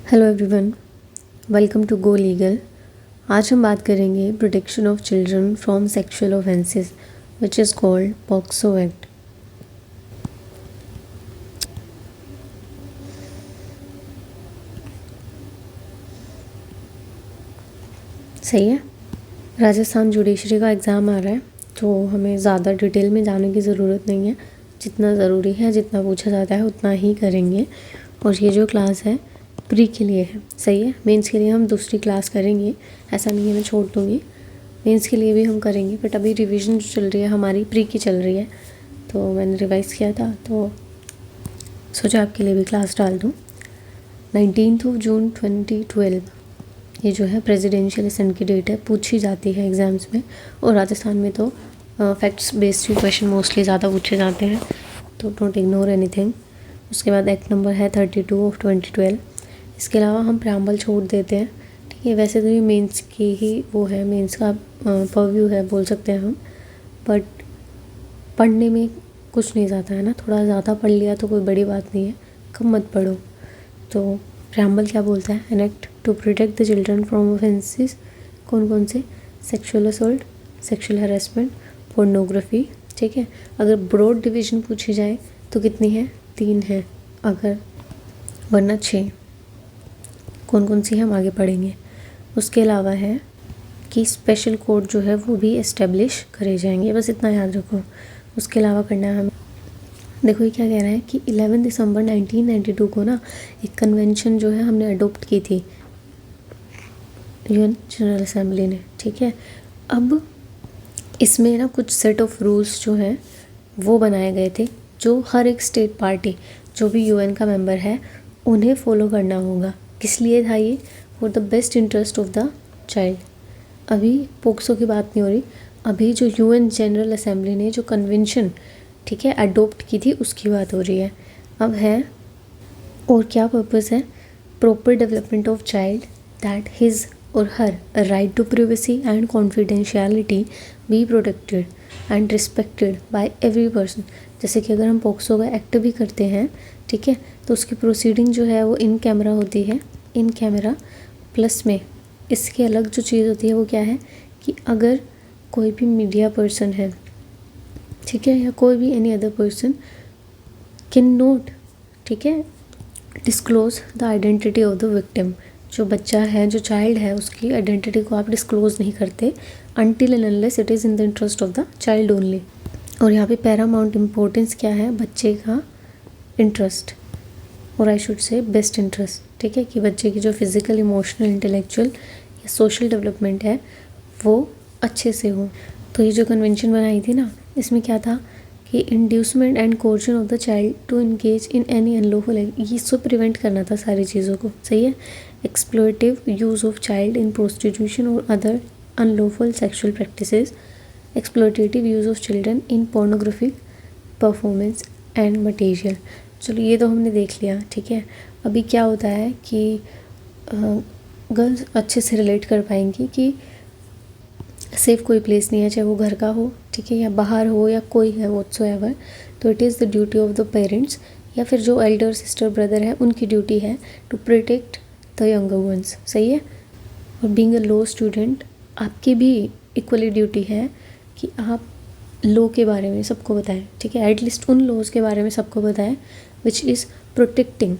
Hello everyone, welcome to Go Legal. आज हम बात करेंगे protection of children from sexual offences which is called POCSO act. सही है। राजस्थान जुडिशरी का एग्ज़ाम आ रहा है तो हमें ज़्यादा डिटेल में जाने की ज़रूरत नहीं है। जितना ज़रूरी है, जितना पूछा जाता है उतना ही करेंगे। और ये जो क्लास है प्री के लिए है, सही है। मेंस के लिए हम दूसरी क्लास करेंगे, ऐसा नहीं है मैं छोड़ दूँगी। मेंस के लिए भी हम करेंगे, बट अभी रिवीजन जो चल रही है हमारी प्री की चल रही है, तो मैंने रिवाइज़ किया था तो सोचा आपके लिए भी क्लास डाल दूँ। 19 जून 2012 ये जो है प्रेसिडेंशियल असेंट की डेट है, पूछी जाती है एग्ज़ाम्स में। और राजस्थान में तो फैक्ट्स बेस्ड ही क्वेश्चन मोस्टली ज़्यादा पूछे जाते हैं, तो डोंट इग्नोर एनीथिंग। उसके बाद एक्ट नंबर है 32 ऑफ 2012। इसके अलावा हम प्रेम्बल छोड़ देते हैं, ठीक है। वैसे तो ये मेंस की ही वो है, मेंस का परव्यू है बोल सकते हैं हम, बट पढ़ने में कुछ नहीं जाता है ना, थोड़ा ज़्यादा पढ़ लिया तो कोई बड़ी बात नहीं है, कम मत पढ़ो। तो प्रेम्बल क्या बोलता है? An act to protect the children from offences. कौन कौन से? Sexual assault, sexual harassment, pornography, ठीक है। अगर ब्रॉड डिवीजन पूछी जाए तो कितनी है? 3 है, अगर वरना 6। कौन कौन सी हम आगे पढ़ेंगे। उसके अलावा है कि स्पेशल कोड जो है वो भी इस्टेब्लिश करे जाएंगे, बस इतना याद रखो। उसके अलावा करना है हमें, देखो ये क्या कह रहा है कि 11 दिसंबर 1992 को ना एक कन्वेंशन जो है हमने अडोप्ट की थी यूएन जनरल असेंबली ने, ठीक है। अब इसमें ना कुछ सेट ऑफ रूल्स जो हैं वो बनाए गए थे, जो हर एक स्टेट पार्टी जो भी यूएन का मेंबर है उन्हें फॉलो करना होगा। किस लिए था ये? For the best interest of the child. अभी पोक्सो की बात नहीं हो रही, अभी जो यूएन जनरल असेंबली ने जो कन्वेंशन, ठीक है, अडोप्ट की थी उसकी बात हो रही है। अब है और क्या पर्पस है? Proper development of child that his और her right to privacy and confidentiality be protected and respected by every person. जैसे कि अगर हम पॉक्सो का एक्ट भी करते हैं, ठीक है, तो उसकी प्रोसीडिंग जो है वो इन कैमरा होती है, इन कैमरा। प्लस में इसके अलग जो चीज़ होती है वो क्या है कि अगर कोई भी मीडिया पर्सन है, ठीक है, या कोई भी any other person can note, ठीक है, disclose the identity of the victim. जो बच्चा है, जो चाइल्ड है, उसकी आइडेंटिटी को आप डिस्क्लोज नहीं करते until and unless it is in the interest of the child only. और यहाँ पे पैरामाउंट इम्पोर्टेंस क्या है? बच्चे का इंटरेस्ट, और I should say best interest, ठीक है, कि बच्चे की जो फिज़िकल, इमोशनल, इंटेलेक्चुअल या सोशल डेवलपमेंट है वो अच्छे से हो। तो ये जो कन्वेंशन बनाई थी ना, इसमें क्या था कि inducement and coercion of the child to engage in any unlawful, ये सब प्रिवेंट करना था सारी चीज़ों को, सही है। Exploitive use of child in prostitution और other unlawful sexual practices, exploitative use of children in pornographic performance and material. चलो ये तो हमने देख लिया, ठीक है। अभी क्या होता है कि गर्ल्स अच्छे से रिलेट कर पाएंगी कि सेफ कोई प्लेस नहीं है, चाहे वो घर का हो, ठीक है, या बाहर हो, या कोई है व्हाटसोएवर। तो it is the duty of the parents, या फिर जो एल्डर सिस्टर ब्रदर है उनकी ड्यूटी है to protect the younger ones, सही है। और बीइंग अ लॉ स्टूडेंट आपकी भी इक्वली ड्यूटी है कि आप लॉ के बारे में सबको बताएं, ठीक है, एटलीस्ट उन लॉज के बारे में सबको बताएं which is protecting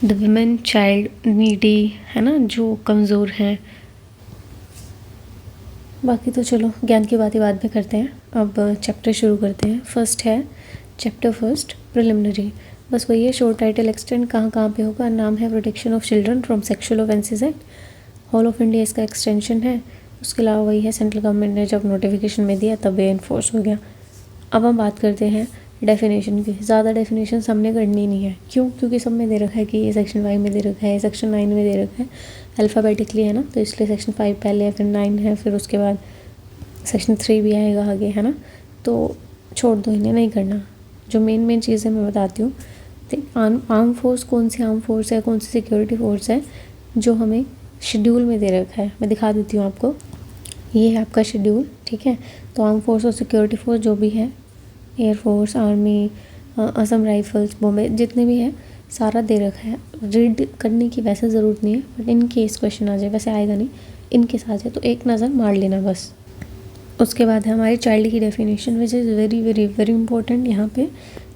the women, child, needy, है ना, जो कमज़ोर हैं। बाकी तो चलो ज्ञान की बातें बाद में करते हैं, अब चैप्टर शुरू करते हैं। फर्स्ट है चैप्टर फर्स्ट, प्रिलिमिनरी। बस वही है, शॉर्ट टाइटल एक्सटेंड कहाँ पे होगा, नाम है protection of children from sexual offences act, whole of India इसका एक्सटेंशन है। उसके अलावा वही है, सेंट्रल गवर्नमेंट ने जब नोटिफिकेशन में दिया तब ये इन्फोर्स हो गया। अब हम बात करते हैं डेफिनेशन की। ज़्यादा डेफिनेशन हमने करनी नहीं है, क्यों? क्योंकि सब में दे रखा है कि ये सेक्शन 5 में दे रखा है, सेक्शन 9 में दे रखा है, अल्फ़ाबेटिकली है ना, तो इसलिए सेक्शन 5 पहले है, फिर 9 है, फिर उसके बाद सेक्शन 3 भी आएगा आगे, है ना। तो छोड़ दो, इन्हें नहीं करना। जो मेन चीज़ें मैं बताती हूँ। आर्म फोर्स, कौन सी आर्म फोर्स है, कौन सी सिक्योरिटी फोर्स है जो हमें शेड्यूल में दे रखा है, मैं दिखा देती हूँ आपको। ये है आपका शेड्यूल, ठीक है। तो आर्म फोर्स और सिक्योरिटी फोर्स जो भी है, air force, army, Assam rifles, Bombay, जितने भी हैं सारा दे रखा है, रीड करने की वैसे ज़रूरत नहीं है, बट इन केस क्वेश्चन आ जाए, वैसे आएगा नहीं, इन केस आ जाए तो एक नज़र मार लेना बस। उसके बाद है हमारी चाइल्ड की definition, which is very very very important यहाँ पे।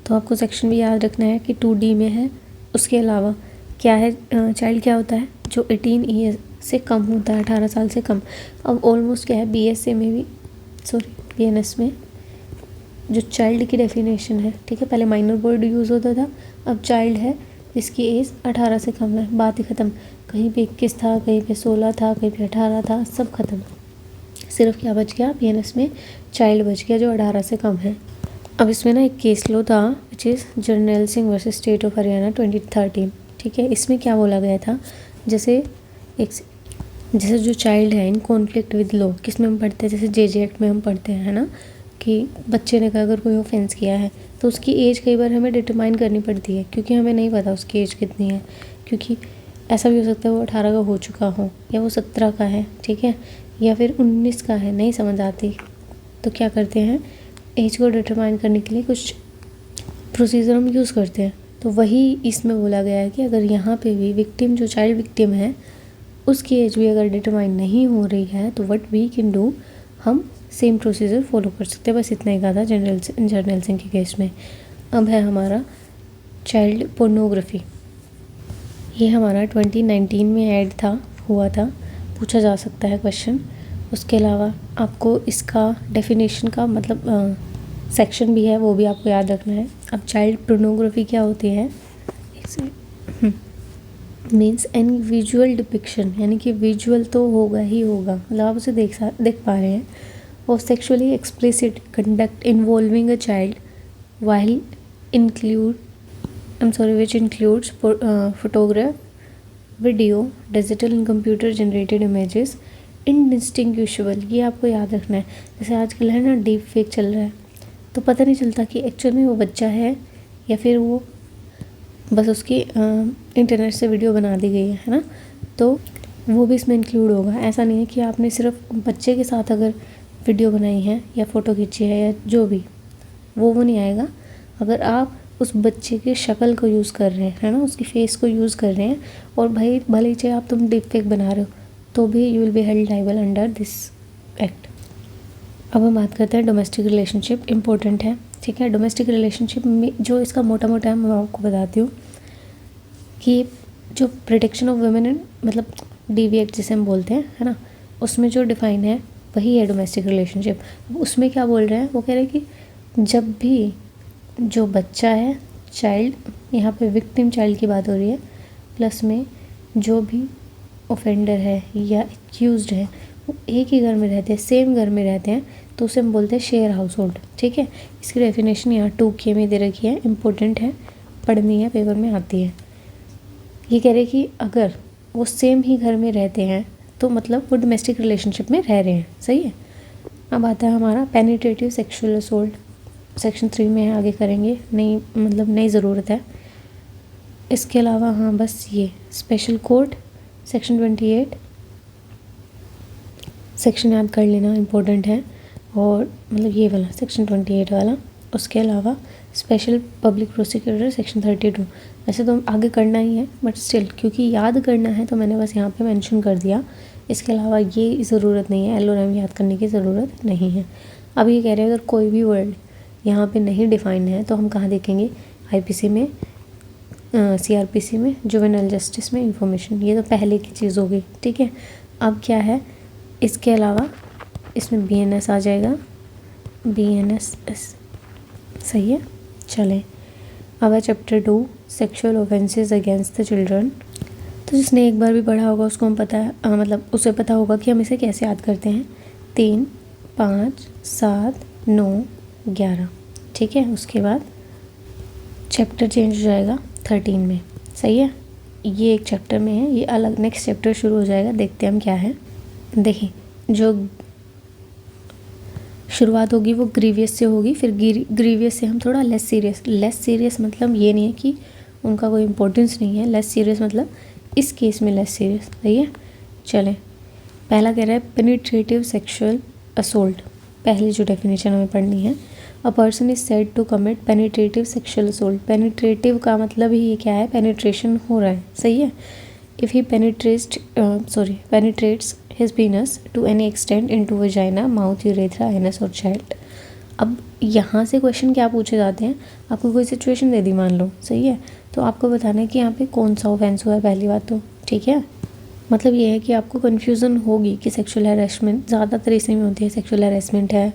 तो आपको सेक्शन भी याद रखना है कि 2D में है। उसके अलावा क्या है, चाइल्ड क्या होता है, जो 18 ईयर से कम होता है, 18 साल से कम। अब ऑलमोस्ट क्या है, BSA में भी, सॉरी BNS में जो चाइल्ड की डेफिनेशन है, ठीक है, पहले माइनर वर्ड यूज़ होता था, अब चाइल्ड है जिसकी एज 18 से कम है, बात ही ख़त्म। कहीं पे 21 था, कहीं पे 16 था, कहीं पे 18 था, सब ख़त्म। सिर्फ क्या बच गया, BNS में चाइल्ड बच गया जो 18 से कम है। अब इसमें ना एक केस लो था which is Jarnail Singh versus state of Haryana 2013, ठीक है। इसमें क्या बोला गया था, जैसे जो चाइल्ड है इन कॉन्फ्लिक्ट विद लॉ, किस में हम पढ़ते हैं, जैसे JJ एक्ट में हम पढ़ते हैं, है ना, कि बच्चे ने अगर कोई ऑफेंस किया है तो उसकी एज कई बार हमें डिटरमाइन करनी पड़ती है, क्योंकि हमें नहीं पता उसकी एज कितनी है, क्योंकि ऐसा भी हो सकता है वो 18 का हो चुका हो, या वो 17 का है, ठीक है, या फिर 19 का है, नहीं समझ आती। तो क्या करते हैं, एज को डिटरमाइन करने के लिए कुछ प्रोसीजर हम यूज़ करते हैं। तो वही इसमें बोला गया है कि अगर यहाँ पे भी विक्टिम, जो चाइल्ड विक्टिम है, उसकी एज भी अगर डिटरमाइन नहीं हो रही है तो व्हाट वी कैन डू, हम सेम प्रोसीजर फॉलो कर सकते हैं। बस इतना ही कहा था जर्नैल सिंह के केस में। अब है हमारा चाइल्ड पोर्नोग्राफी। ये हमारा 2019 में ऐड हुआ था, पूछा जा सकता है क्वेश्चन। उसके अलावा आपको इसका डेफिनेशन का मतलब सेक्शन भी है, वो भी आपको याद रखना है। अब चाइल्ड पोर्नोग्राफी क्या होती है, मीन्स एनी विजुअल डिपिक्शन, यानी कि विजुअल तो होगा ही होगा, मतलब आप उसे देख पा रहे हैं, और sexually explicit conduct involving a child while which includes photograph, video, digital and computer generated images, indistinguishable। ये आपको याद रखना है। जैसे आजकल है ना डीप फेक चल रहा है, तो पता नहीं चलता कि एक्चुअल में वो बच्चा है या फिर वो बस उसकी इंटरनेट से वीडियो बना दी गई है ना, तो वो भी इसमें इंक्लूड होगा। ऐसा नहीं है कि आपने सिर्फ बच्चे के साथ अगर वीडियो बनाई है या फ़ोटो खींची है या जो भी, वो नहीं आएगा। अगर आप उस बच्चे की शक्ल को यूज़ कर रहे हैं, है ना, उसकी फेस को यूज़ कर रहे हैं, और भाई भले ही चाहे आप तुम डीप फेक बना रहे हो, तो भी you will be held liable under this act. अब हम बात करते हैं डोमेस्टिक रिलेशनशिप, इम्पोर्टेंट है, ठीक है। डोमेस्टिक रिलेशनशिप में जो इसका मोटा मोटा है मैं आपको बताती हूँ कि जो प्रोटेक्शन ऑफ वुमेन, मतलब DV एक्ट जिसे हम बोलते हैं, है ना, उसमें जो डिफ़ाइन है वही है डोमेस्टिक रिलेशनशिप। उसमें क्या बोल रहे हैं, वो कह रहे हैं कि जब भी जो बच्चा है, चाइल्ड, यहाँ पे विक्टिम चाइल्ड की बात हो रही है, प्लस में जो भी ऑफेंडर है या एक्यूज्ड है वो एक ही घर में रहते हैं, सेम घर में रहते हैं, तो उसे हम बोलते हैं शेयर हाउस होल्ड, ठीक है। इसकी डेफिनेशन यहाँ 2K में दे रखी है, इम्पोर्टेंट है, पढ़नी है, पेपर में आती है। ये कह रहे कि अगर वो सेम ही घर में रहते हैं तो मतलब वो डोमेस्टिक रिलेशनशिप में रह रहे हैं, सही है। अब आता है हमारा पेनिट्रेटिव सेक्सुअल असोल्ट, सेक्शन 3 में है, आगे करेंगे, नई ज़रूरत है। इसके अलावा हाँ बस ये स्पेशल कोड सेक्शन 28 सेक्शन याद कर लेना, इम्पोर्टेंट है, और मतलब ये वाला सेक्शन 28 वाला। उसके अलावा स्पेशल पब्लिक प्रोसिक्यूटर सेक्शन 32। वैसे तो आगे करना ही है, बट स्टिल क्योंकि याद करना है तो मैंने बस यहाँ पे मेंशन कर दिया। इसके अलावा ये ज़रूरत नहीं है, LORM याद करने की ज़रूरत नहीं है। अब ये कह रहे हैं अगर कोई भी वर्ड यहाँ पे नहीं डिफाइन है तो हम कहाँ देखेंगे, IPC में, CRPC में, जुवेनाइल जस्टिस में इंफॉर्मेशन। ये तो पहले की चीज़ होगी, ठीक है। अब क्या है, इसके अलावा इसमें BNS आ जाएगा, BNS सही है। चलें, अब है chapter 2 sexual offences against the children. तो जिसने एक बार भी पढ़ा होगा उसको हम पता है, मतलब उसे पता होगा कि हम इसे कैसे याद करते हैं, 3, 5, 7, 9, 11, ठीक है। उसके बाद चैप्टर चेंज हो जाएगा 13 में, सही है। ये एक चैप्टर में है, ये अलग नेक्स्ट चैप्टर शुरू हो जाएगा, देखते हैं हम क्या है। देखिए, जो शुरुआत होगी वो ग्रीवियस से होगी, फिर ग्रीवियस से हम थोड़ा लेस सीरियस मतलब ये नहीं है कि उनका कोई इम्पोर्टेंस नहीं है, लेस सीरियस मतलब इस केस में लेस सीरियस, सही है। चलें, पहला कह रहा है पेनिट्रेटिव सेक्सुअल असोल्ट, पहली जो डेफिनेशन हमें पढ़नी है a person is said to commit penetrative sexual assault. Penetrative का मतलब ही ये क्या है, पेनिट्रेशन हो रहा है, सही है। If he penetrates his penis to any extent into vagina, mouth, urethra, anus और चाइल्ड। अब यहाँ से क्वेश्चन क्या पूछे जाते हैं, आपको कोई सिचुएशन दे दी मान लो, सही है, तो आपको बताना है कि यहाँ पे कौन सा ऑफेंस हुआ है पहली बात तो, ठीक है। मतलब ये है कि आपको कन्फ्यूज़न होगी कि सेक्सुअल हैरेसमेंट ज़्यादातर इसी में होती है, सेक्सुअल हैरेसमेंट है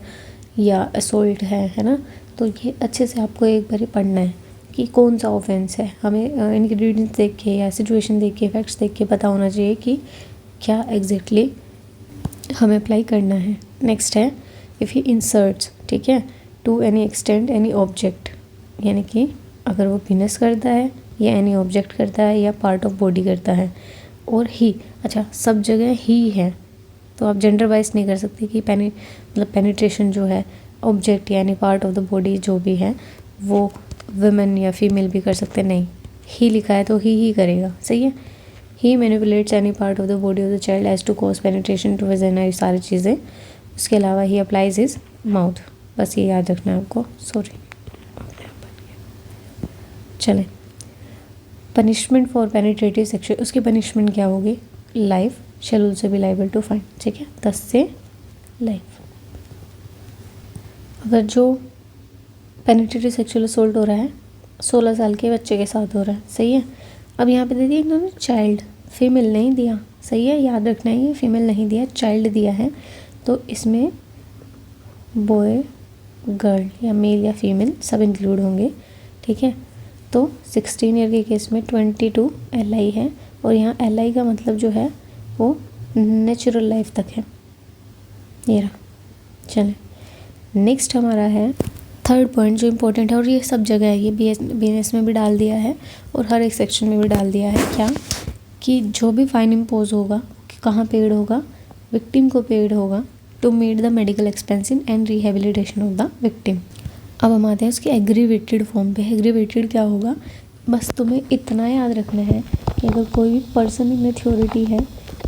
या असोल्ट है ना। तो ये अच्छे से आपको एक बार पढ़ना है कि कौन सा ऑफेंस है। हमें इंग्रेडिएंट्स देख के या सिचुएशन देख के, फैक्ट्स देख के पता होना चाहिए कि क्या एग्जैक्टली हमें अप्लाई करना है। नेक्स्ट है इफ़ ही इंसर्ट्स, ठीक है, to any extent any object, यानी कि अगर वो पिनस करता है या एनी ऑब्जेक्ट करता है या पार्ट ऑफ बॉडी करता है। और ही, अच्छा सब जगह ही है, तो आप जेंडर वाइज नहीं कर सकते कि मतलब पेनिट्रेशन जो है ऑब्जेक्ट यानी पार्ट ऑफ द बॉडी जो भी है वो वुमेन या फीमेल भी कर सकते, नहीं, ही लिखा है तो ही करेगा, सही है। He manipulates any part of the body of the child as to cause penetration to vagina, ये सारी चीज़ें। उसके अलावा ही अप्लाइज हिज माउथ, बस ये याद रखना है आपको। सॉरी, चलें, पनिशमेंट फॉर पेनिट्रेटिव सेक्सुअल, उसकी पनिशमेंट क्या होगी, life, shall also be liable to fine, ठीक है, 10 से लाइफ। अगर जो पेनिट्रेटिव सेक्सुअल असोल्ट हो रहा है 16 साल के बच्चे के साथ हो रहा है, सही है। अब यहाँ पे दे दिया इन्होंने चाइल्ड, फीमेल नहीं दिया, सही है, याद रखना है, ये फीमेल नहीं दिया, चाइल्ड दिया है, तो इसमें बॉय, गर्ल या मेल या फीमेल सब इंक्लूड होंगे, ठीक है। तो 16 ईयर के केस में 22 LI है, और यहाँ LI का मतलब जो है वो नेचुरल लाइफ तक है, ये रहा। चलें, नेक्स्ट हमारा है थर्ड पॉइंट जो इम्पोर्टेंट है, और ये सब जगह है, ये BNS में भी डाल दिया है और हर एक सेक्शन में भी डाल दिया है, क्या कि जो भी फाइन इम्पोज होगा कि कहाँ पेड होगा, विक्टिम को पेड होगा to meet the medical expenses and rehabilitation of the victim. अब हम आते हैं उसके एग्रीवेटेड फॉर्म पे। एग्रीवेटेड क्या होगा, बस तुम्हें इतना याद रखना है कि अगर कोई भी पर्सन इन अथॉरिटी है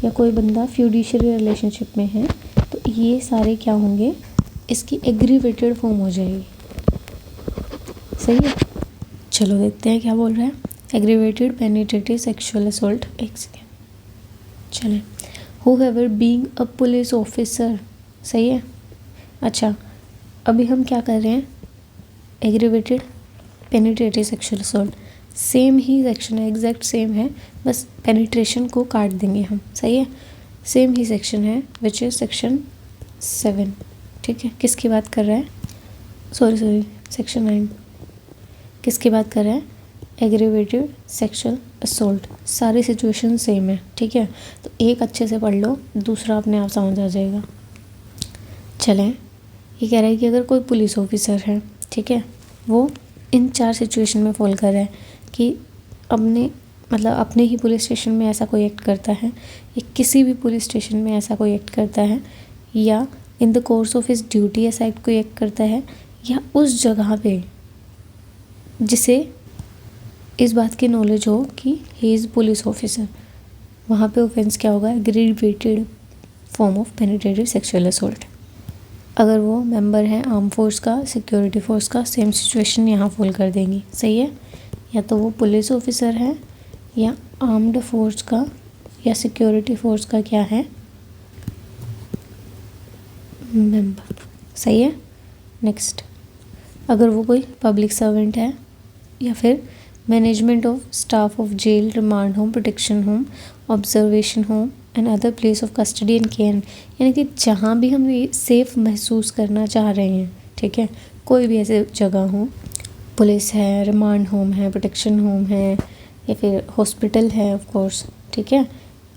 या कोई बंदा फ्यूडिशियरी रिलेशनशिप में है तो ये सारे क्या होंगे, इसकी एग्रीवेटेड फॉर्म हो जाएगी, सही है। चलो देखते हैं क्या बोल रहा है, एग्रीवेटेड पेनिट्रेटिव सेक्सुअल असोल्ट, एक सेकेंड, चलें, however being a police officer, सही है। अच्छा, अभी हम क्या कर रहे हैं, aggravated penetrative sexual assault, same ही सेक्शन है, एग्जैक्ट सेम है, बस पेनिट्रेशन को काट देंगे हम, सही है। सेम ही सेक्शन है विच इज़ सेक्शन 7, ठीक है। किसकी बात कर रहा है, सॉरी सेक्शन 9, किसकी बात कर रहा है, एग्रीवेटेड सेक्सुअल असोल्ट, सारी सिचुएशन सेम है, ठीक है। तो एक अच्छे से पढ़ लो, दूसरा अपने आप समझ आ जाएगा। चलें, ये कह रहा है कि अगर कोई पुलिस ऑफिसर है, ठीक है, वो इन 4 सिचुएशन में फॉल कर रहा है कि अपने ही पुलिस स्टेशन में ऐसा कोई एक्ट करता है, या किसी भी पुलिस स्टेशन में ऐसा कोई एक्ट करता है, या in the course of his duty ऐसा एक्ट कोई एक्ट करता है, या उस जगह पे जिसे इस बात की नॉलेज हो कि ही इज़ पुलिस ऑफिसर, वहाँ पे ऑफेंस क्या होगा, aggravated form of penetrative sexual assault. अगर वो मेंबर है आर्म फोर्स का, सिक्योरिटी फोर्स का, सेम सिचुएशन यहाँ फॉल कर देंगी, सही है। या तो वो पुलिस ऑफिसर है या आर्म्ड फोर्स का या सिक्योरिटी फोर्स का क्या है, मेंबर, सही है। नेक्स्ट, अगर वो कोई पब्लिक सर्वेंट है या फिर management of staff of jail, remand home, protection home, observation home and other place of custody and care, यानी कि जहाँ भी हम ये सेफ़ महसूस करना चाह रहे हैं, ठीक है, कोई भी ऐसे जगह हो, पुलिस है, रिमांड होम है, प्रोटेक्शन होम है, या फिर हॉस्पिटल है ऑफ कोर्स, ठीक है।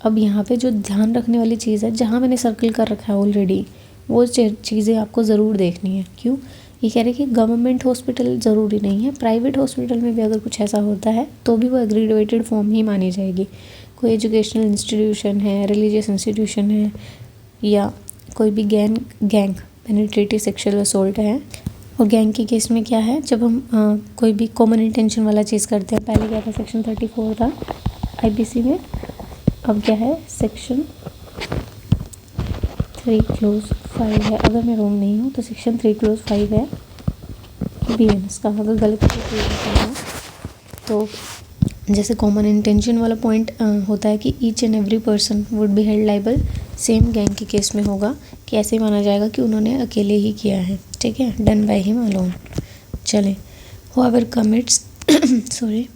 अब यहाँ पे जो ध्यान रखने वाली चीज़ है, जहाँ मैंने सर्कल कर रखा है ऑलरेडी, वो चीज़ें आपको ज़रूर देखनी है। क्यों, ये कह रहे हैं कि गवर्नमेंट हॉस्पिटल ज़रूरी नहीं है, प्राइवेट हॉस्पिटल में भी अगर कुछ ऐसा होता है तो भी वो एग्रीवेटेड फॉर्म ही मानी जाएगी। कोई एजुकेशनल इंस्टीट्यूशन है, रिलीजियस इंस्टीट्यूशन है, या कोई भी गैंग पेनिट्रेटिव सेक्सुअल असोल्ट है। और गैंग के केस में क्या है, जब हम कोई भी कॉमन इंटेंशन वाला चीज़ करते हैं, पहले क्या था, सेक्शन 34 था IPC में, अब क्या है, सेक्शन 3 क्लोज 5 है, अगर मैं रॉन्ग नहीं हूँ तो सेक्शन 3 क्लोज 5 है। BNS का अगर गलत करना तो जैसे कॉमन इंटेंशन वाला पॉइंट होता है कि each and every person would be held liable, same gang के केस में होगा कि ऐसे माना जाएगा कि उन्होंने अकेले ही किया है, ठीक है, डन बाय हिम अलोन। चले, whoever commits sorry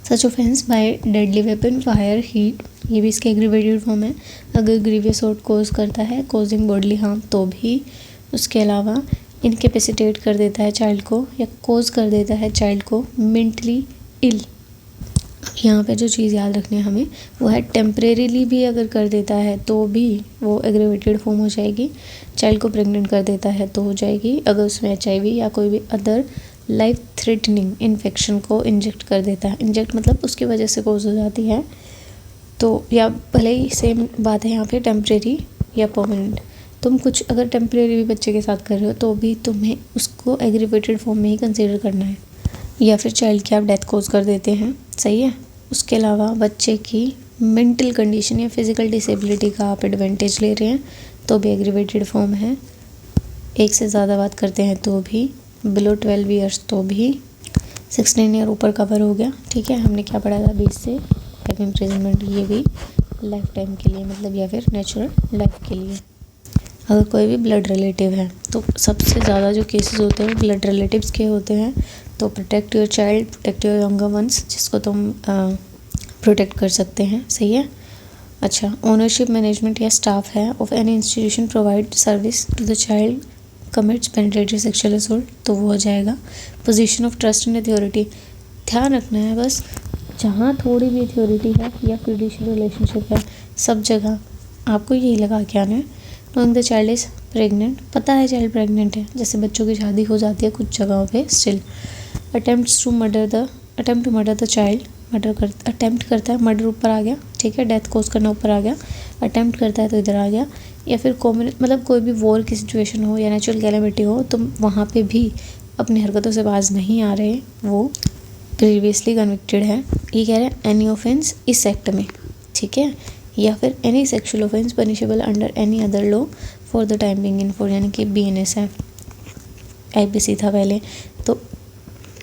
such offence by deadly weapon, fire, heat, ये भी इसके एग्रीवेटेड फॉर्म है। अगर ग्रीवियस हर्ट कोज करता है, कोजिंग बॉडली हार्म, तो भी। उसके अलावा इनकेपेसिटेट कर देता है चाइल्ड को या कोज कर देता है चाइल्ड को मेंटली इल। यहाँ पे जो चीज़ याद रखनी है हमें वो है टेम्परेरीली भी अगर कर देता है तो भी वो एग्रीवेटेड फॉर्म हो जाएगी। चाइल्ड को प्रेग्नेंट कर देता है तो हो जाएगी। अगर उसमें HIV या कोई भी अदर लाइफ थ्रेटनिंग इन्फेक्शन को इंजेक्ट कर देता है, इंजेक्ट मतलब उसकी वजह से कोज हो जाती है, तो या भले ही सेम बात है यहाँ पे टेम्परेरी या परमानेंट। तुम कुछ अगर टेम्परेरी भी बच्चे के साथ कर रहे हो तो भी तुम्हें उसको एग्रीवेटेड फॉर्म में ही कंसीडर करना है। या फिर चाइल्ड की आप डेथ कोज कर देते हैं, सही है। उसके अलावा बच्चे की मेंटल कंडीशन या फिज़िकल डिसेबिलिटी का आप एडवांटेज ले रहे हैं तो भी एग्रीवेटेड फॉर्म है। एक से ज़्यादा बात करते हैं तो भी, बिलो 12 ईयर्स तो भी, 16 ईयर ऊपर कवर हो गया, ठीक है। हमने क्या पढ़ा था 20 से लाइफ इम्प्रिजनमेंट, ये भी लाइफ टाइम के लिए मतलब या फिर नेचुरल लाइफ के लिए। अगर कोई भी ब्लड रिलेटिव है तो सबसे ज़्यादा जो केसेस होते हैं ब्लड रिलेटिव्स के होते हैं। तो protect your child, protect your younger ones, जिसको तुम प्रोटेक्ट कर सकते हैं, सही है। अच्छा, ओनरशिप, मैनेजमेंट या स्टाफ है of any institution provide service to the child commits penetrative sexual assault, तो वो हो जाएगा। Position of trust and authority, ध्यान रखना है बस, जहाँ थोड़ी भी अथॉरिटी है या फिड्यूशियल रिलेशनशिप है सब जगह आपको यही लगा के आना है। Knowing the child is pregnant, पता है चाइल्ड प्रेग्नेंट है, जैसे बच्चों की शादी हो जाती है कुछ जगहों पे still. Attempt to murder the child, attempt करता है, मर्डर ऊपर आ गया, ठीक है, डेथ कोज करना ऊपर आ गया, अटेम्प्ट करता है तो इधर आ गया। या फिर कॉमन मतलब कोई भी वॉर की सिचुएशन हो या नेचुरल कैलेमिटी हो तो वहाँ पे भी अपनी हरकतों से बाज नहीं आ रहे, वो प्रीवियसली कन्विक्टेड है। ये कह रहे हैं एनी ऑफेंस इस एक्ट में, ठीक है, या फिर any sexual offence punishable under any other law for the time being in for, यानी कि BNS है, IPC था पहले, तो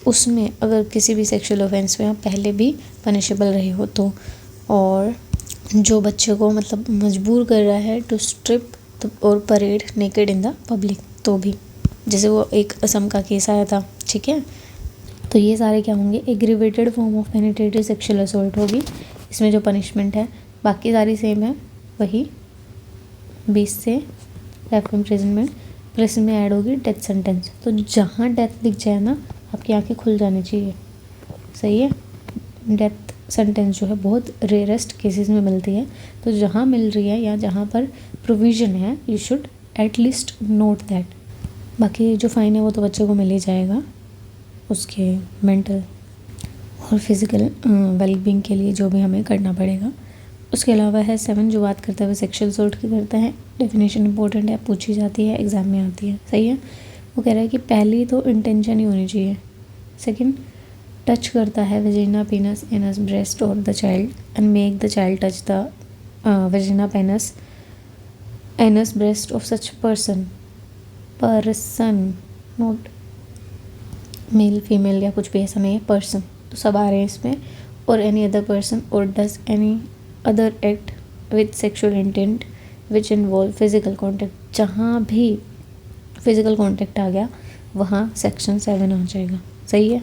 उसमें अगर किसी भी सेक्सुअल ऑफेंस में आप पहले भी पनिशेबल रहे हो तो। और जो बच्चे को मतलब मजबूर कर रहा है टू स्ट्रिप और parade naked in the public, तो भी, जैसे वो एक असम का केस आया था, ठीक है। तो ये सारे क्या होंगे, aggravated form of penetrative sexual assault होगी। इसमें जो पनिशमेंट है बाकी सारी सेम है, वही 20 से लाइफ इम्प्रिजनमेंट, प्लस में ऐड होगी डेथ सेंटेंस। तो जहाँ डेथ दिख जाए ना आपकी आंखें खुल जानी चाहिए, सही है। डेथ सेंटेंस जो है बहुत रेयरेस्ट केसेस में मिलती है, तो जहाँ मिल रही है या जहाँ पर प्रोविज़न है you should at least note that. बाकी जो फ़ाइन है वो तो बच्चे को मिल ही जाएगा, उसके मेंटल और फिज़िकल वेलबींग के लिए जो भी हमें करना पड़ेगा। उसके अलावा है 7 जो बात करता है वो सेक्सुअल असॉल्ट की करता है। डेफिनेशन इंपॉर्टेंट है, पूछी जाती है, एग्ज़ाम में आती है, सही है। वो कह रहा है कि पहली तो इंटेंशन ही होनी चाहिए। सेकंड, टच करता है वेजिना, पीनस, एनस, ब्रेस्ट और the child and make the child touch the vagina, penis, anus, breast of such person note male female या कुछ भी ऐसा नहीं है, पर्सन तो सब आ रहे हैं इसमें। और एनी अदर पर्सन और does any other act with sexual intent which involve physical contact, जहाँ भी फिज़िकल कॉन्टैक्ट आ गया वहाँ सेक्शन 7 आ जाएगा, सही है।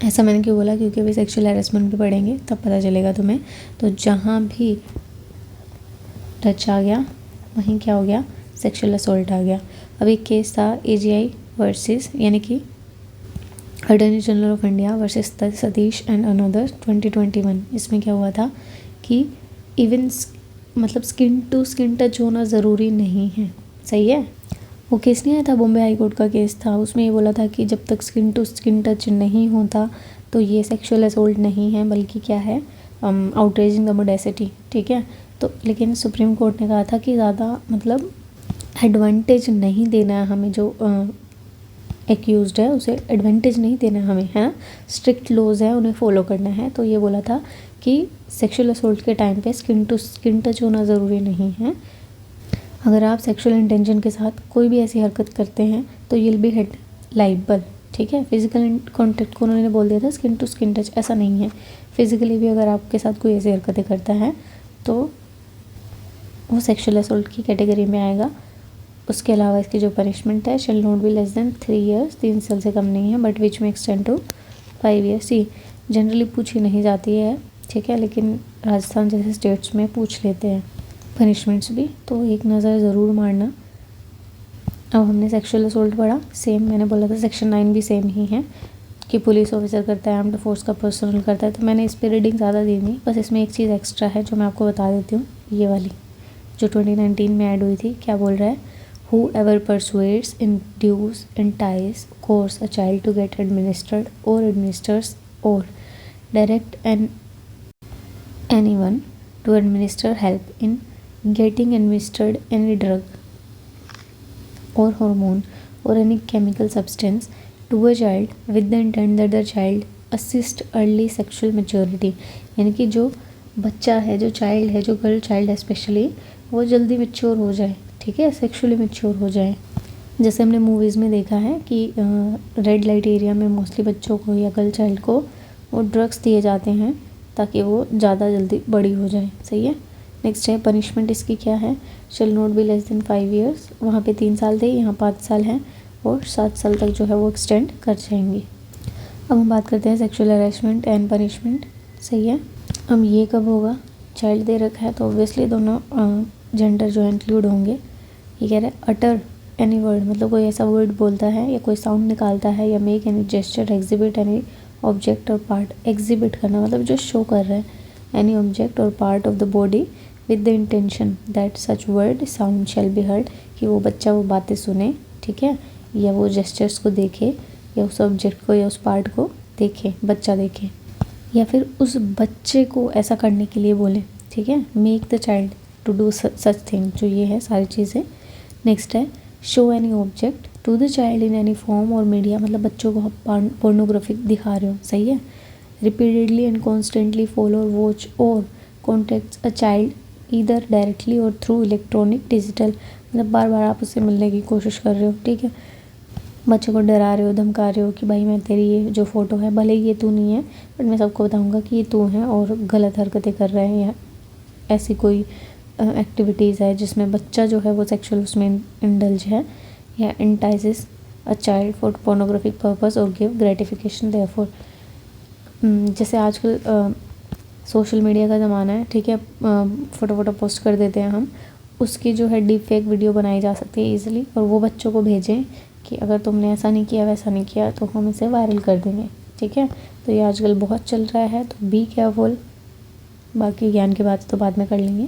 ऐसा मैंने क्यों बोला, क्योंकि अभी सेक्शुअल हैरेसमेंट पे पढ़ेंगे तब पता चलेगा तुम्हें। तो जहाँ भी टच आ गया वहीं क्या हो गया, सेक्शुअल असॉल्ट आ गया। अभी केस था AGI वर्सेस यानी कि attorney general of India versus Satish and another 2021। इसमें क्या हुआ था कि इवन मतलब स्किन टू स्किन टच होना ज़रूरी नहीं है, सही है। वो केस नहीं आया था, बॉम्बे हाई कोर्ट का केस था, उसमें ये बोला था कि जब तक स्किन टू स्किन टच नहीं होता तो ये सेक्सुअल असॉल्ट नहीं है, बल्कि क्या है, आउटरेजिंग द मोडेसिटी, ठीक है। तो लेकिन सुप्रीम कोर्ट ने कहा था कि ज़्यादा मतलब एडवांटेज नहीं देना है हमें, जो एक्यूज्ड है उसे एडवांटेज नहीं देना है हमें, है ना, स्ट्रिक्ट लॉज है उन्हें फॉलो करना है। तो ये बोला था कि सेक्सुअल असॉल्ट के टाइम पे स्किन टू स्किन टच होना ज़रूरी नहीं है। अगर आप सेक्सुअल इंटेंशन के साथ कोई भी ऐसी हरकत करते हैं तो you will be held liable, ठीक है। फिजिकल कॉन्टेक्ट को उन्होंने बोल दिया था स्किन टू स्किन टच, ऐसा नहीं है। फिजिकली भी अगर आपके साथ कोई ऐसी हरकतें करता है तो वो सेक्सुअल असोल्ट की कैटेगरी में आएगा। उसके अलावा इसकी जो पनिशमेंट है, shall not be less than 3 years, 3 साल से कम नहीं है, but which may extend to 5 years. सी जनरली पूछी नहीं जाती है, ठीक है, लेकिन राजस्थान जैसे स्टेट्स में पूछ लेते हैं पनिशमेंट्स भी, तो एक नज़र ज़रूर मारना। अब हमने सेक्सुअल असोल्ट पढ़ा, सेम मैंने बोला था सेक्शन 9 भी सेम ही है कि पुलिस ऑफिसर करता है, आर्म्ड फोर्स का पर्सनल करता है, तो मैंने इस पर रीडिंग ज़्यादा दी नहीं, बस इसमें एक चीज़ एक्स्ट्रा है जो मैं आपको बता देती हूँ, ये वाली जो 2019 में ऐड हुई थी। क्या बोल रहा है, whoever persuades, induce, entice, coerce a child to get administered or administers or direct anyone to administer help in getting administered any drug or hormone or any chemical substance to a child with the intent that the child assist early sexual maturity, यानी कि जो बच्चा है, जो child है, जो girl child है specially, वो जल्दी मैच्योर हो जाए, ठीक है, सेक्सुअली मैच्योर हो जाए। जैसे हमने मूवीज़ में देखा है कि रेड लाइट एरिया में मोस्टली बच्चों को या गर्ल चाइल्ड को वो ड्रग्स दिए जाते हैं ताकि वो ज़्यादा जल्दी बड़ी हो जाए, सही है। नेक्स्ट है पनिशमेंट, इसकी क्या है, shall not be less then 5 years, वहाँ पे 3 साल थे, यहाँ 5 साल हैं, और 7 साल तक जो है वो एक्सटेंड कर जाएंगी। अब हम बात करते हैं सेक्सुअल हरेसमेंट एंड पनिशमेंट, सही है। अब ये कब होगा, चाइल्ड दे रखा है तो ऑब्वियसली दोनों जेंडर जो है इंक्लूड होंगे। ये कह रहा है अटर एनी वर्ड, मतलब कोई ऐसा वर्ड बोलता है या कोई साउंड निकालता है या make any gesture, exhibit any object और पार्ट, एग्जिबिट करना मतलब जो शो कर रहा है, एनी ऑब्जेक्ट और part of the body with the intention that such word sound shall be heard, कि वो बच्चा वो बातें सुने, ठीक है, या वो जेस्चर्स को देखे, या उस ऑब्जेक्ट को या उस पार्ट को देखे, बच्चा देखे, या फिर उस बच्चे को ऐसा करने के लिए बोले, ठीक है, make the child to do such thing, जो ये है सारी चीज़ें। नेक्स्ट है show any object to the child in any form और मीडिया, मतलब बच्चों को आप पोर्नोग्राफिक दिखा रहे हो, सही है। रिपीटेडली एंड कॉन्स्टेंटली फॉलो और वॉच और contact a child either directly और थ्रू इलेक्ट्रॉनिक डिजिटल, मतलब बार बार आप उससे मिलने की कोशिश कर रहे हो, ठीक है, बच्चे को डरा रहे हो, धमका रहे हो कि भाई मैं तेरी ये जो फ़ोटो है, भले ही ये तू नहीं है बट मैं सबको बताऊंगा कि ये तू है, और गलत हरकतें कर रहे हैं या ऐसी कोई एक्टिविटीज़ है जिसमें बच्चा जो है वो सेक्सुअल उसमें इंडल्ज है, या entices a child for pornographic purpose और गिव ग्रेटिफिकेशन देयरफॉर। जैसे आजकल सोशल मीडिया का ज़माना है, ठीक है, फ़ोटो पोस्ट कर देते हैं हम, उसकी जो है डीप फेक वीडियो बनाई जा सकती है ईजिली, और वो बच्चों को भेजें कि अगर तुमने ऐसा नहीं किया वैसा नहीं किया तो हम इसे वायरल कर देंगे, ठीक है। तो ये आजकल बहुत चल रहा है, तो बी केयरफुल। बाकी ज्ञान की बात तो बाद में कर लेंगे।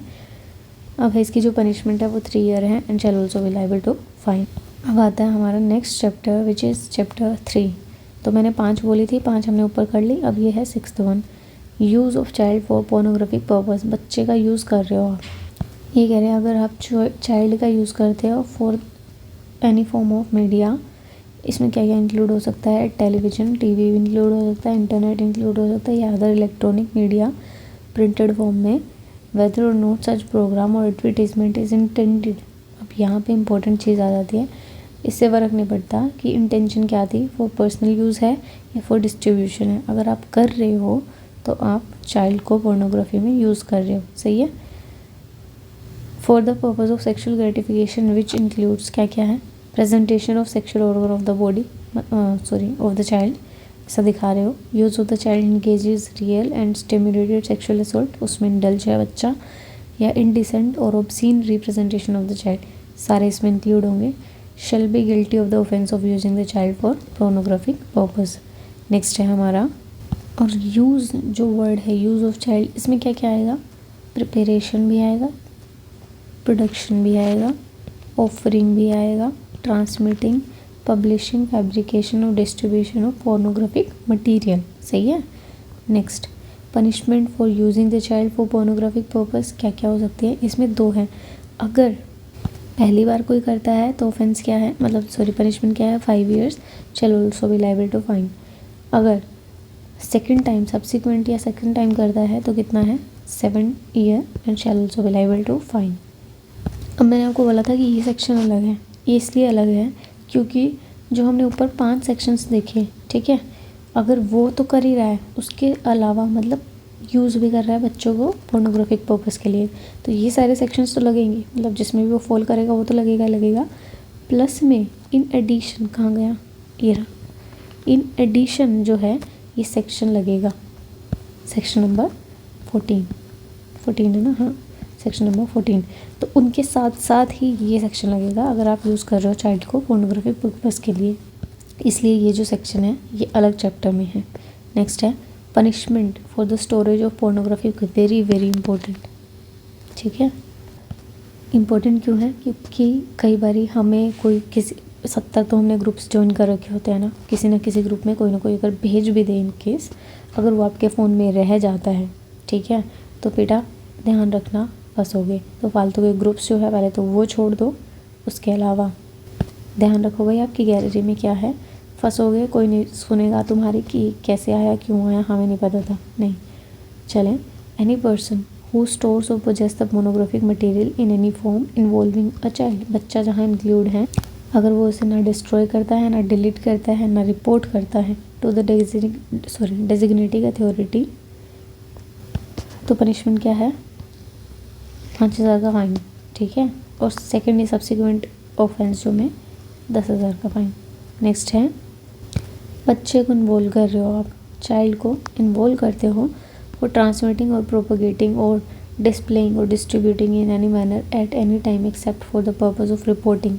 अब है इसकी जो पनिशमेंट है वो 3 ईयर है and shall also be liable to fine. अब आता है हमारा next chapter which is chapter 3। तो मैंने 5 बोली थी, 5 हमने ऊपर कर ली, अब ये है 6th one, use of child for pornographic purpose, बच्चे का यूज़ कर रहे हो आप। ये कह रहे हैं अगर आप चाइल्ड का यूज़ करते हो for any form of media, इसमें क्या क्या इंक्लूड हो सकता है, टेलीविज़न, टीवी इंक्लूड हो सकता है, इंटरनेट इंक्लूड हो सकता है, या other electronic media printed form में, वेदर और नोट सच प्रोग्राम और एडवर्टीजमेंट इज़ इंटेंडेड। अब यहाँ पे इंपॉर्टेंट चीज़ आ जाती है, इससे फ़र्क नहीं पड़ता कि इंटेंशन क्या थी, फॉर पर्सनल यूज़ है या फॉर डिस्ट्रीब्यूशन है, अगर आप कर रहे हो तो आप चाइल्ड को पोर्नोग्राफी में यूज़ कर रहे हो, सही है। For the purpose of sexual gratification which includes, क्या क्या है, presentation of sexual organ of the body, of the child, ऐसा दिखा रहे हो, use of the child engages real and stimulated sexual assault, उसमें इंडल्ज है बच्चा, या इनडिसेंट और obscene representation of the child, सारे इसमें इंक्लूड होंगे। Shall be guilty of the offence of using the child for pornographic purpose. Next है हमारा, और यूज़ जो वर्ड है यूज़ ऑफ चाइल्ड, इसमें क्या क्या आएगा, प्रिपरेशन भी आएगा, प्रोडक्शन भी आएगा, ऑफरिंग भी आएगा, ट्रांसमिटिंग, पब्लिशिंग, फैब्रिकेशन और डिस्ट्रीब्यूशन ऑफ पोर्नोग्राफिक मटेरियल, सही है। Next, punishment for using the child for pornographic purpose, क्या क्या हो सकती है, इसमें 2 हैं। अगर पहली बार कोई करता है तो ऑफेंस क्या है, मतलब सॉरी पनिशमेंट क्या है, 5 years, shall also be liable to fine. अगर सेकेंड टाइम सब्सिक्वेंट या सेकेंड टाइम करता है तो कितना है, 7 year and shall also be liable to fine. अब मैंने आपको बोला था कि ये सेक्शन अलग है, ये इसलिए अलग है क्योंकि जो हमने ऊपर 5 सेक्शंस देखे, ठीक है, अगर वो तो कर ही रहा है, उसके अलावा मतलब यूज़ भी कर रहा है बच्चों को पोर्नोग्राफिक पर्पज़ के लिए, तो ये सारे सेक्शंस तो लगेंगे, मतलब जिसमें भी वो फॉल करेगा वो तो लगेगा। प्लस में इन एडिशन, कहाँ गया ये रहा, इन एडिशन जो है ये सेक्शन लगेगा, सेक्शन नंबर 14 है ना, हाँ सेक्शन नंबर 14। तो उनके साथ साथ ही ये सेक्शन लगेगा अगर आप यूज़ कर रहे हो चाइल्ड को पोर्नोग्राफिक पर्पज़ के लिए, इसलिए ये जो सेक्शन है ये अलग चैप्टर में है। नेक्स्ट है punishment for the storage of pornography, very very important, ठीक है। इम्पोर्टेंट क्यों है, क्योंकि कई बारी हमें कोई किसी 70 तो हमने ग्रुप्स ज्वाइन कर रखे होते हैं ना, किसी न किसी ग्रुप में कोई ना कोई अगर भेज भी दे इन केस, अगर वो आपके फ़ोन में रह जाता है, ठीक है, तो बेटा ध्यान रखना फंसोगे। तो फालतू के ग्रुप्स जो है पहले तो वो छोड़ दो, उसके अलावा ध्यान रखो भाई आपकी गैलरी में क्या है, फंसोगे, कोई नहीं सुनेगा तुम्हारी कि कैसे आया क्यों आया हमें नहीं पता था, नहीं। चलें, एनी पर्सन हु स्टोर्स और possesses the pornographic material in any form involving a child, बच्चा जहाँ इंक्लूड है, अगर वो उसे ना डिस्ट्रॉय करता है, ना डिलीट करता है, ना रिपोर्ट करता है टू द डेजिग्नेटिंग अथॉरिटी, तो पनिशमेंट क्या है, 5,000 का फाइन, ठीक है, और सेकेंड सब्सिक्वेंट ऑफेंस जो में 10,000 का फाइन। नेक्स्ट है बच्चे को इन्वॉल्व कर रहे हो आप, चाइल्ड को इन्वॉल्व करते हो और ट्रांसमिटिंग और प्रोपोगेटिंग और डिस्प्लेइंग और distributing in any manner at any time except for the purpose of reporting,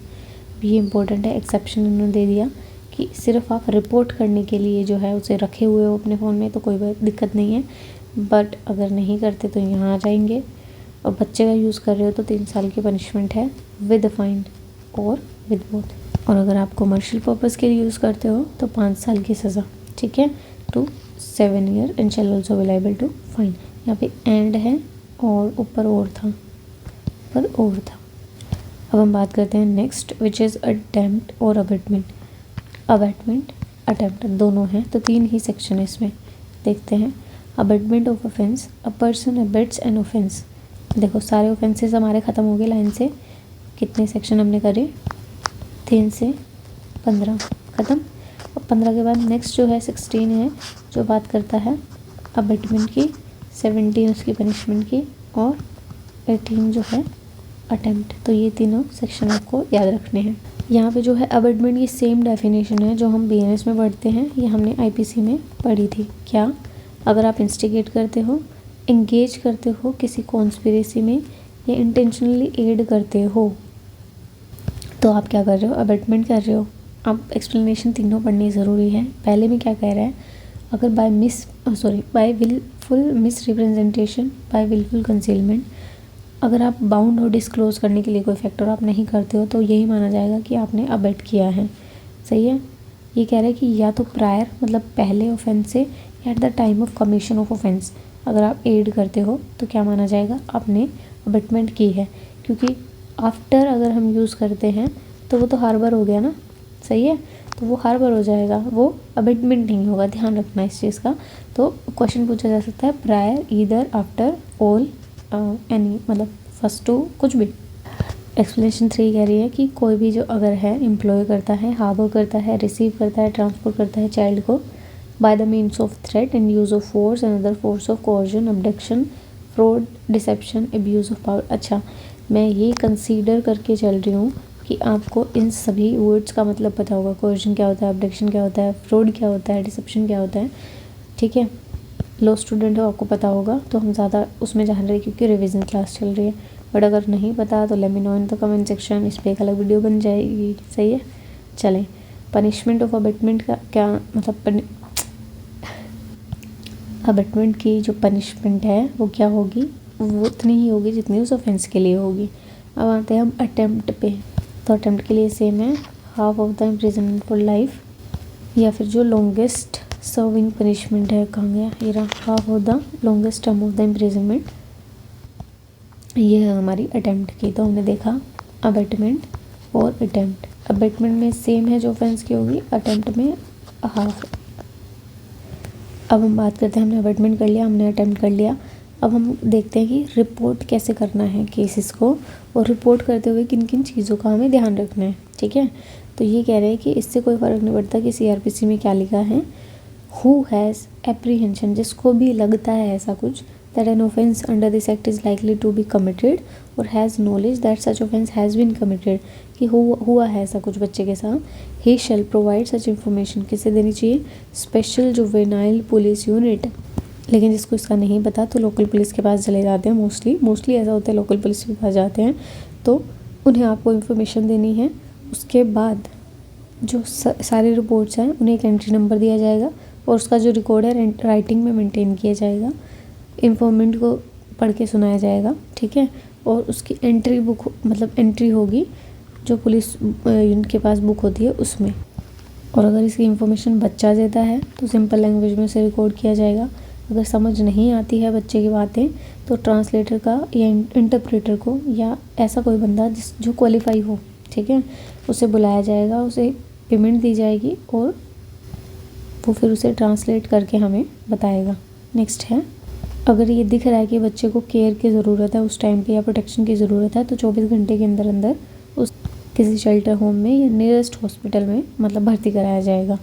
ये इंपॉर्टेंट है, एक्सेप्शन उन्होंने दे दिया कि सिर्फ आप रिपोर्ट करने के लिए जो है उसे रखे हुए हो अपने फ़ोन में तो कोई दिक्कत नहीं है, बट अगर नहीं करते तो यहाँ आ जाएंगे, और बच्चे का यूज़ कर रहे हो तो 3 साल की पनिशमेंट है विद फाइन और विद बोथ, और अगर आप कमर्शियल पर्पज़ के लिए यूज़ करते हो तो 5 साल की सज़ा, ठीक है, to 7 year and shall also be liable to fine. यहाँ पे एंड है और ऊपर और था, अब हम बात करते हैं नेक्स्ट विच इज़ अटेम्प्ट और अबेटमेंट। अबेटमेंट अटेम्प्ट दोनों हैं, तो 3 ही सेक्शन है इसमें, देखते हैं। Abetment of offence, a person abets an offence, देखो सारे ऑफेंसेस हमारे ख़त्म हो गए लाइन से, कितने सेक्शन हमने करे, 3 से 15 ख़त्म। और 15 के बाद नेक्स्ट जो है 16 है, जो बात करता है अबेटमेंट की, 17 उसकी पनिशमेंट की, और 18 जो है अटेम्प्ट। तो ये तीनों सेक्शन आपको याद रखने हैं। यहाँ पे जो है अबेटमेंट की सेम डेफिनेशन है जो हम बीएनएस में पढ़ते हैं, ये हमने आईपीसी में पढ़ी थी। क्या, अगर आप इंस्टिगेट करते हो, इंगेज करते हो किसी कॉन्स्पिरेसी में या इंटेंशनली एड करते हो, तो आप क्या कर रहे हो, अबेटमेंट कर रहे हो। अब एक्सप्लेनेशन तीनों पढ़नी ज़रूरी है। पहले में क्या कह रहा है, अगर by wilful misrepresentation, by wilful concealment, अगर आप बाउंड और डिस्क्लोज करने के लिए कोई फैक्टर आप नहीं करते हो तो यही माना जाएगा कि आपने अबेट किया है, सही है। ये कह रहा है कि या तो प्रायर मतलब पहले ऑफेंस से, या at the time of commission of offence अगर आप एड करते हो तो क्या माना जाएगा, आपने अबेटमेंट की है। क्योंकि आफ्टर अगर हम यूज़ करते हैं तो वो तो हार्बर हो गया ना, सही है, तो वो हार्बर हो जाएगा, वो अबेटमेंट नहीं होगा, ध्यान रखना इस चीज़ का। तो क्वेश्चन पूछा जा सकता है prior, either, after, all, any, मतलब फर्स्ट टू, कुछ भी। एक्सप्लेनेशन 3 कह रही है कि कोई भी जो अगर है एम्प्लॉय करता है, हार्बर करता है, रिसीव करता है, ट्रांसपोर्ट करता है चाइल्ड को by the means of threat and use of force and other force of coercion, abduction, fraud, deception, abuse of power. अच्छा, मैं ये कंसीडर करके चल रही हूँ कि आपको इन सभी वर्ड्स का मतलब पता होगा, कोर्जन क्या होता है, अबडक्शन क्या होता है, फ्रॉड क्या होता है, डिसेप्शन क्या होता है, ठीक है। लो स्टूडेंट हो, आपको पता होगा, तो हम ज़्यादा उसमें जा रहे हैं क्योंकि रिवीजन क्लास चल रही है। बट अगर नहीं पता तो let me know in the comment section, इस पर एक अलग वीडियो बन जाएगी, सही है। चलें, पनिशमेंट ऑफ अबेटमेंट का क्या मतलब, अबेटमेंट की जो पनिशमेंट है वो क्या होगी, वो उतनी ही होगी जितनी उस ऑफेंस के लिए होगी। अब आते हैं हम अटेम्प्ट पे, तो अटेम्प्ट के लिए सेम है, half of the imprisonment for life, या फिर जो लॉन्गेस्ट सर्विंग पनिशमेंट है, कहाँ गया, ये रहा, half of the longest term of the imprisonment, ये है हमारी अटेम्प्ट की। तो हमने देखा अबेटमेंट और अटेम्प्ट, अबेटमेंट में सेम है जो ऑफेंस की होगी, अटेम्प्ट में हाफ। अब हम बात करते हैं, हमने अबेटमेंट कर लिया, हमने अटेम्प्ट कर लिया, अब हम देखते हैं कि रिपोर्ट कैसे करना है केसेस को, और रिपोर्ट करते हुए किन किन चीज़ों का हमें ध्यान रखना है, ठीक है। तो ये कह रहे हैं कि इससे कोई फ़र्क नहीं पड़ता कि CRPC में क्या लिखा है। हु हैज़ एप्रीहेंशन, जिसको भी लगता है ऐसा कुछ, that an offence under this act is likely to be committed और has knowledge that such offence has been committed, कि हुआ है ऐसा कुछ बच्चे के साथ, ही शैल प्रोवाइड सच इन्फॉर्मेशन, किसे देनी चाहिए, स्पेशल जुवेनाइल पुलिस यूनिट। लेकिन जिसको इसका नहीं पता तो लोकल पुलिस के पास चले जाते हैं, मोस्टली ऐसा होता है, लोकल पुलिस के पास जाते हैं, तो उन्हें आपको इन्फॉर्मेशन देनी है। उसके बाद जो सारी रिपोर्ट्स हैं उन्हें एक एंट्री नंबर दिया जाएगा और उसका जो रिकॉर्ड है राइटिंग में मेंटेन किया जाएगा, इन्फॉर्मेंट को पढ़ के सुनाया जाएगा, ठीक है। और उसकी एंट्री होगी जो पुलिस यूनिट के पास बुक होती है उसमें। और अगर इसकी इन्फॉर्मेशन बच्चा देता है तो सिंपल लैंग्वेज में उसे रिकॉर्ड किया जाएगा। अगर समझ नहीं आती है बच्चे की बातें तो ट्रांसलेटर का या इंटरप्रेटर को या ऐसा कोई बंदा जो क्वालिफाई हो, ठीक है, उसे बुलाया जाएगा, उसे पेमेंट दी जाएगी और वो फिर उसे ट्रांसलेट करके हमें बताएगा। नेक्स्ट है, अगर ये दिख रहा है कि बच्चे को केयर की ज़रूरत है उस टाइम पे या प्रोटेक्शन की ज़रूरत है तो 24 घंटे के अंदर अंदर उस किसी शेल्टर होम में या नियरेस्ट हॉस्पिटल में भर्ती कराया जाएगा।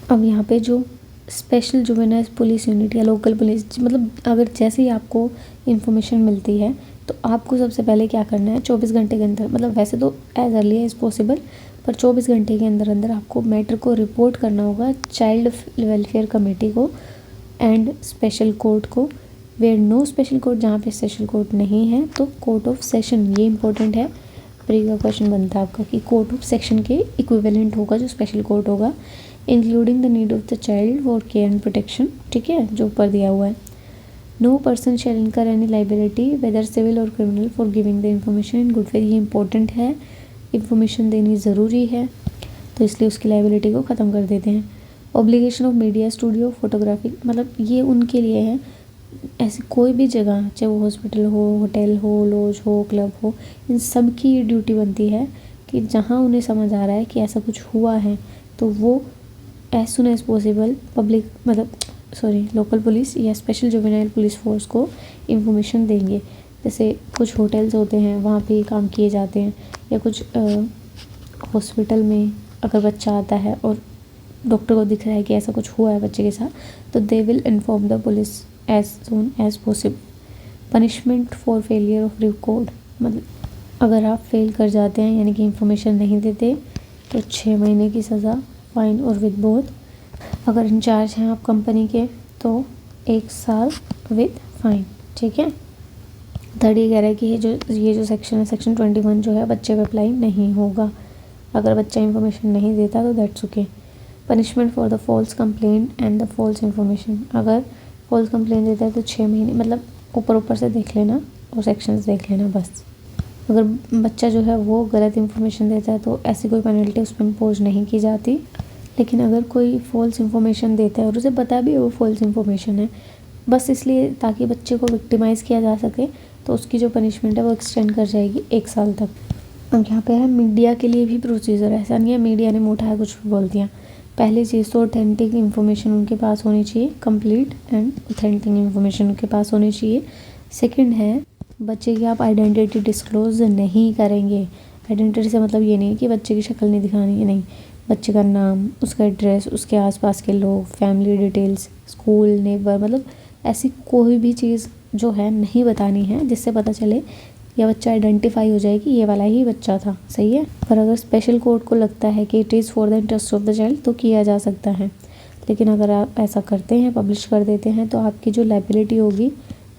अब यहाँ पे जो स्पेशल जुवेनाइल पुलिस यूनिट या लोकल पुलिस, अगर जैसे ही आपको इन्फॉर्मेशन मिलती है तो आपको सबसे पहले क्या करना है, 24 घंटे के अंदर, वैसे तो एज अर्ली एज पॉसिबल, पर 24 घंटे के अंदर अंदर आपको मैटर को रिपोर्ट करना होगा चाइल्ड वेलफेयर कमेटी को एंड स्पेशल कोर्ट को। वेयर नो स्पेशल कोर्ट, जहाँ पे स्पेशल कोर्ट नहीं है तो कोर्ट ऑफ सेशन, ये इंपॉर्टेंट है, प्री का क्वेश्चन बनता है आपका कि कोर्ट ऑफ सेक्शन के इक्विवेलेंट होगा जो स्पेशल कोर्ट होगा, including the need of the child for care and protection, ठीक है, जो ऊपर दिया हुआ है। नो पर्सन शेल इनकर एनी लाइबिलिटी वेदर सिविल और criminal for giving the information in good faith, ये इंपॉर्टेंट है, इन्फॉर्मेशन देनी ज़रूरी है तो इसलिए उसकी लाइबिलिटी को ख़त्म कर देते हैं। Obligation of media studio photography, ये उनके लिए है, ऐसी कोई भी जगह, चाहे वो हॉस्पिटल हो, होटल हो, लॉज हो, क्लब हो, इन सब की ये ड्यूटी बनती है कि जहाँ उन्हें समझ आ रहा है कि ऐसा कुछ हुआ है तो वो as soon as possible local police या स्पेशल जुवेनाइल पुलिस फोर्स को इन्फॉर्मेशन देंगे। जैसे कुछ होटल्स होते हैं वहाँ पे ये काम किए जाते हैं, या कुछ हॉस्पिटल में अगर बच्चा आता है और डॉक्टर को दिख रहा है कि ऐसा कुछ हुआ है बच्चे के साथ तो they will inform the police as soon as possible. Punishment for failure of record, अगर आप फेल कर जाते हैं यानी कि इन्फॉर्मेशन नहीं देते तो 6 महीने की सज़ा, फाइन और विद बोथ। अगर इंचार्ज हैं आप कंपनी के तो 1 साल विद फाइन, ठीक है। थर्ड ये कह रहा है कि ये जो सेक्शन है, सेक्शन 21 जो है बच्चे पे अप्लाई नहीं होगा अगर बच्चा इन्फॉर्मेशन नहीं देता तो that's okay. Punishment for the false complaint and the false information, अगर फॉल्स कंप्लेंट देता है तो 6 महीने, ऊपर से देख लेना और सेक्शंस देख लेना बस। अगर बच्चा जो है वो गलत इन्फॉर्मेशन देता है तो ऐसी कोई पेनल्टी उस पर इम्पोज नहीं की जाती। लेकिन अगर कोई फॉल्स इन्फॉर्मेशन देता है और उसे पता भी है वो फॉल्स इन्फॉर्मेशन है, बस इसलिए ताकि बच्चे को विक्टिमाइज़ किया जा सके, तो उसकी जो पनिशमेंट है वो एक्सटेंड कर जाएगी 1 साल तक। अब यहाँ पे है मीडिया के लिए भी प्रोसीजर, ऐसा नहीं है मीडिया ने मुँह उठाया कुछ भी बोल दिया। पहली चीज़ तो ऑथेंटिक इन्फॉर्मेशन उनके पास होनी चाहिए, कंप्लीट एंड ऑथेंटिक इन्फॉर्मेशन उनके पास होनी चाहिए। सेकंड है, बच्चे की आप आइडेंटिटी डिस्क्लोज नहीं करेंगे। आइडेंटिटी से मतलब ये नहीं कि बच्चे की शक्ल नहीं दिखानी है, नहीं, बच्चे का नाम, उसका एड्रेस, उसके आसपास के लोग, फैमिली डिटेल्स, स्कूल, नेबर, ऐसी कोई भी चीज़ जो है नहीं बतानी है जिससे पता चले या बच्चा आइडेंटिफाई हो जाए कि ये वाला ही बच्चा था, सही है। पर अगर स्पेशल कोर्ट को लगता है कि it is for the interest of the child तो किया जा सकता है। लेकिन अगर आप ऐसा करते हैं, पब्लिश कर देते हैं, तो आपकी जो लायबिलिटी होगी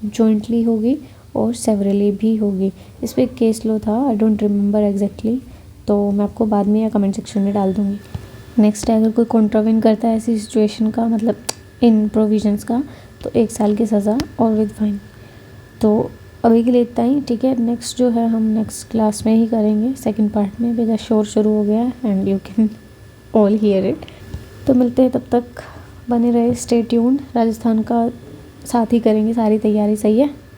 जॉइंटली होगी और सेवरली भी होगी। इस पर केस लो था, आई डोंट रिमेंबर एग्जैक्टली, तो मैं आपको बाद में या कमेंट सेक्शन में डाल दूँगी। नेक्स्ट है, अगर कोई कॉन्ट्रावेन करता है ऐसी सिचुएशन का, इन प्रोविजंस का, तो 1 साल की सज़ा और विद फाइन। तो अभी के लिए इतना ही, ठीक है। नेक्स्ट जो है हम नेक्स्ट क्लास में ही करेंगे, सेकंड पार्ट में, बिकॉज शोर शुरू हो गया and you can all here it. तो मिलते हैं, तब तक बने रहे, स्टे ट्यून्ड। राजस्थान का साथ ही करेंगे सारी तैयारी, सही है।